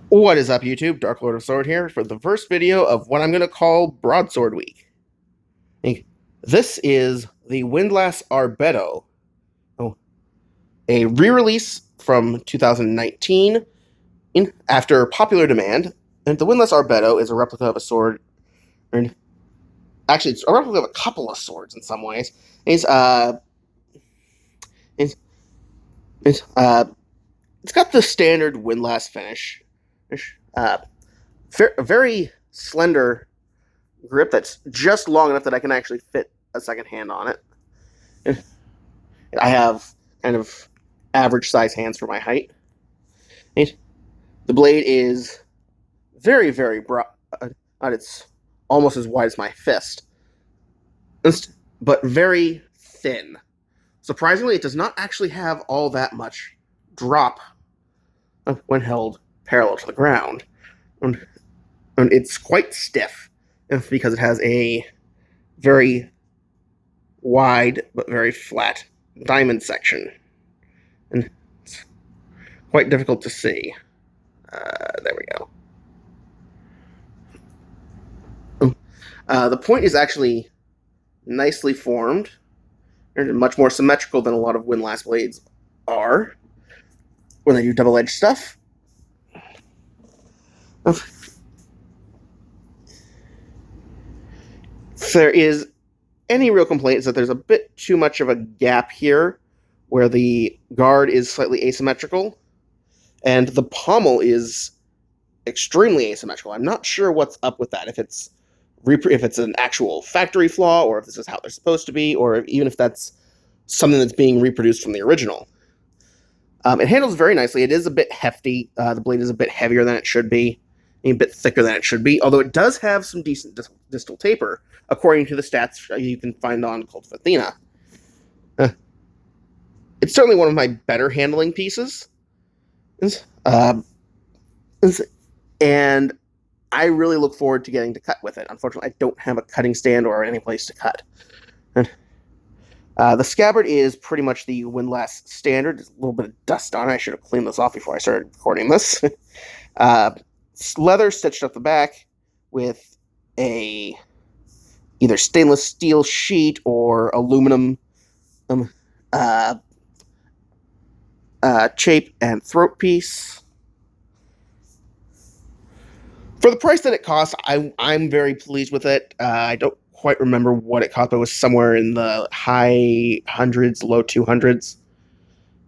What is up, YouTube? Dark Lord of Sword here for the first video of what I'm going to call Broadsword Week. This is the Windlass Arbedo, a re-release from 2019 after popular demand. And the Windlass Arbedo is a replica of a sword, and actually, it's a replica of a couple of swords in some ways. It's it's, it's, uh, it's got the standard windlass finish. Uh, very slender grip that's just long enough that I can actually fit a second hand on it. I have kind of average size hands for my height. The blade is very broad. It's almost as wide as my fist, but very thin. Surprisingly, it does not actually have all that much drop when held parallel to the ground. And it's quite stiff because it has a very wide but very flat diamond section. And it's quite difficult to see. There we go. The point is actually nicely formed. They're much more symmetrical than a lot of windlass blades are when they do double-edged stuff. If there is any real complaint, is that there's a bit too much of a gap here where the guard is slightly asymmetrical and the pommel is extremely asymmetrical. I'm not sure what's up with that, if it's an actual factory flaw, or if this is how they're supposed to be, or even if that's something that's being reproduced from the original. It handles very nicely. It is a bit hefty. The blade is a bit heavier than it should be, a bit thicker than it should be, although it does have some decent distal taper, according to the stats you can find on Cult of Athena. It's certainly one of my better handling pieces. And I really look forward to getting to cut with it. Unfortunately, I don't have a cutting stand or any place to cut. The scabbard is pretty much the windlass standard. There's a little bit of dust on it. I should have cleaned this off before I started recording this. Leather stitched up the back with a either stainless steel sheet or aluminum chape and throat piece. For the price that it costs, I'm very pleased with it. I don't quite remember what it cost, but it was somewhere in the high hundreds, low 200s.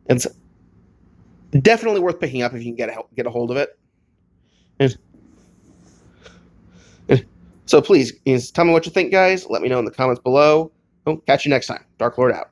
It's definitely worth picking up if you can get a hold of it. So please, tell me what you think, guys. Let me know in the comments below. Catch you next time. Dark Lord out.